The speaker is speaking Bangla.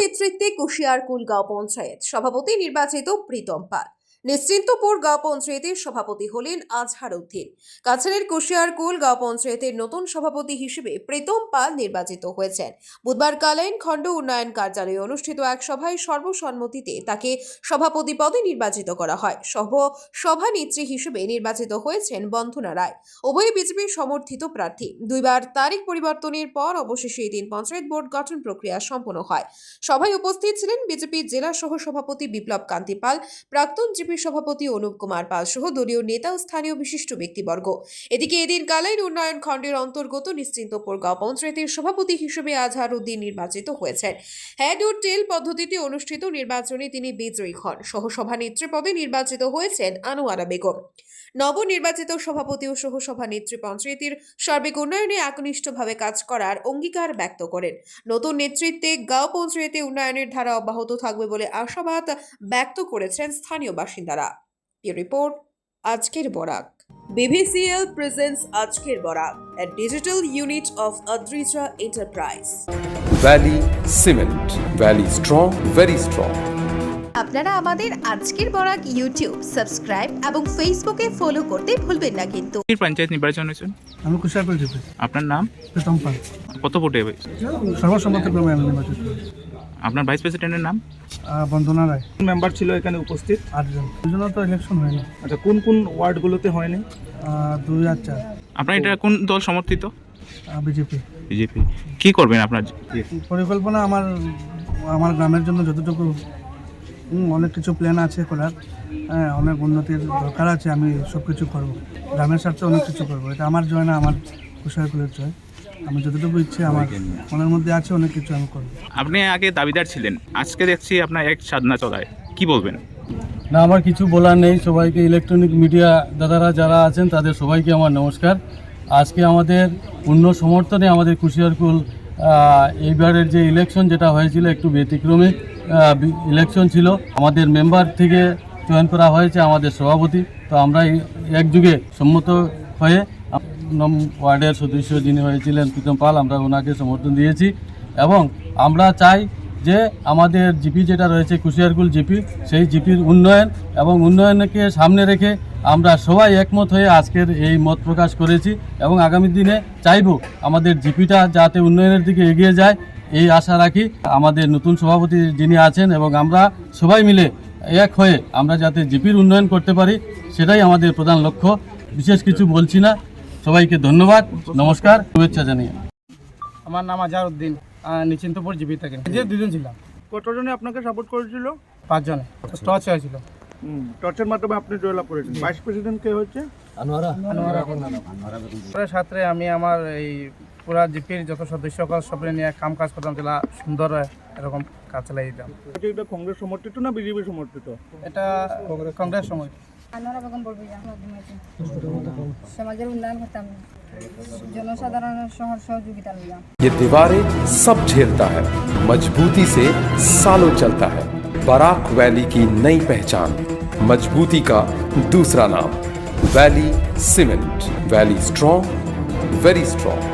নেতৃত্বে কুশিয়ারকুল গাঁও পঞ্চায়েত সভাপতি নির্বাচিত প্রীতম পাল। নিশ্চিন্তপুর গাঁও পঞ্চায়েতের সভাপতি হলেন আজহার উদ্দিন। কাছাড়ের কুশিয়ারকুল গাঁও পঞ্চায়েতের নতুন সভাপতি হিসেবে প্রীতম পাল নির্বাচিত হয়েছেন। বুধবার কালাইন খণ্ড উন্নয়ন কার্যালয়ে অনুষ্ঠিত এক সভায় সর্বসম্মতিতে তাকে সভাপতি পদে নির্বাচিত করা হয়। সভানেত্রী হিসেবে নির্বাচিত হয়েছেন বন্দনা রায়। উভয় বিজেপির সমর্থিত প্রার্থী। দুইবার তারিখ পরিবর্তনের পর অবশেষে এদিন পঞ্চায়েত বোর্ড গঠন প্রক্রিয়া সম্পন্ন হয়। সভায় উপস্থিত ছিলেন বিজেপি জেলা সহ সভাপতি বিপ্লব কান্তি পাল, প্রাক্তন জিপি সভাপতি অনুপ কুমার পাল সহ দলীয় নেতা ও স্থানীয় বিশিষ্ট ব্যক্তিবর্গ। এদিকে এদিন কালাইন উন্নয়ন খণ্ডের অন্তর্গত নিশ্চিন্তপুর গাঁও পঞ্চায়েতের সভাপতি হিসেবে আজহার উদ্দিন নির্বাচিত হয়েছেন। হেড ও টেল পদ্ধতিতে অনুষ্ঠিত নির্বাচনে তিনি বিজয়ী হন। সহসভানেত্রী পদে নির্বাচিত হয়েছেন আনোয়ারা বেগম। নবনির্বাচিত সভাপতি ও সহসভানেত্রী পঞ্চায়েতের সার্বিক উন্নয়নে একনিষ্ঠভাবে কাজ করার অঙ্গীকার ব্যক্ত করেন। নতুন নেতৃত্বে গাঁও পঞ্চায়েতে উন্নয়নের ধারা অব্যাহত থাকবে বলে আশাবাদ ব্যক্ত করেছেন স্থানীয় বাসিন্দারা। রিপোর্ট আজকের বরাক। BVCL presents আজকের Barak, a digital unit of Adrija Enterprise. Valley Cement. Valley strong, very strong. আপনারা আমাদের আজকের বরাক ইউটিউব সাবস্ক্রাইব এবং ফেসবুকে ফলো করতে ভুলবেন না কিন্তু। পঞ্চায়েত নির্বাচন হয়েছে, আমি কুশিয়ারকুল জিপি। আপনার নাম? প্রীতম পাল। কত ভোটে হয়েছে? সর্বসম্মতিক্রমে আমি নির্বাচিত হয়েছি। আপনার ভাইস প্রেসিডেন্টের নাম? বন্দনা রায়। মেম্বার ছিল এখানে উপস্থিত? 8 জন। দুজন তো ইলেকশন হয়নি। আচ্ছা, কোন কোন ওয়ার্ডগুলোতে হয়নি? 2 আর 4। আপনার এটা কোন দল সমর্থিত? বিজেপি। বিজেপি। কি করবেন আপনার? পরিকল্পনা আমার গ্রামের জন্য যতটুকু অনেক কিছু প্ল্যান আছে করার, অনেক উন্নতির দরকার আছে। আমি সব কিছু করবো, গ্রামের স্বার্থে অনেক কিছু করবো। এটা আমার জয় না, আমার কুশিয়ারকুলের জয়। আমি যতটুকু ইচ্ছে আমার মনের মধ্যে আছে, অনেক কিছু আমি করবো। আপনি আগে দাবিদার ছিলেন, আজকে দেখছি আপনার এক সাধনা চলায়, কি বলবেন? না, আমার কিছু বলার নেই। সবাইকে, ইলেকট্রনিক মিডিয়া দাদারা যারা আছেন তাদের সবাইকে আমার নমস্কার। আজকে আমাদের পূর্ণ সমর্থনে আমাদের কুশিয়ারকুল এইবারের যে ইলেকশন যেটা হয়েছিল একটু ব্যতিক্রমী ইলেকশন ছিল। আমাদের মেম্বার থেকে চয়ন করা হয়েছে আমাদের সভাপতি। তো আমরা একযুগে সম্মত হয়ে ওয়ার্ডের সদস্য যিনি হয়েছিলেন প্রীতম পাল, আমরা ওনাকে সমর্থন দিয়েছি। এবং আমরা চাই যে আমাদের জিপি যেটা রয়েছে কুশিয়ারকুল জিপি, সেই জিপির উন্নয়ন এবং উন্নয়নকে সামনে রেখে আমরা সবাই একমত হয়ে আজকের এই মত প্রকাশ করেছি। এবং আগামী দিনে চাইব আমাদের জিপিটা যাতে উন্নয়নের দিকে এগিয়ে যায়, এই আশা রাখি। আমাদের নতুন সভাপতি যিনি আছেন এবং আমরা সবাই মিলে এক হয়ে আমরা যাতে জিপির উন্নয়ন করতে পারি, সেটাই আমাদের প্রধান লক্ষ্য। বিশেষ কিছু বলছি না। সবাইকে ধন্যবাদ, নমস্কার, শুভেচ্ছা জানিয়ে। আমার নাম আজহার উদ্দিন, নিশ্চিন্তপুর জিপি থেকে। যে 2 জন ছিলাম। কতজনে আপনাকে সাপোর্ট করেছিল? 5 জনে টচ হয়েছিল। টর্চের মাধ্যমে আপনি জয়লাভ করেছেন। ভাইস প্রেসিডেন্ট কে হচ্ছে? আনোয়ারা। সাথে আমি আমার এই পুরা জিপির যত সদস্য সবাই নিয়ে কাজ করতাম, যেটা সুন্দর এরকম কাজ চালাই দিতাম। এটা কংগ্রেস সমর্থিত না বিজেপি সমর্থিত? এটা কংগ্রেস সময়। আনোয়ারা বেগম বলবি, সমাজের উন্নয়ন করতাম, জনসাধারণের সহযোগিতা লইয়া। ये दीवारें सब झेलता है, मजबूती से सालों चलता है। बराक वैली की नई पहचान, मजबूती का दूसरा नाम, valley cement. Valley strong, very strong.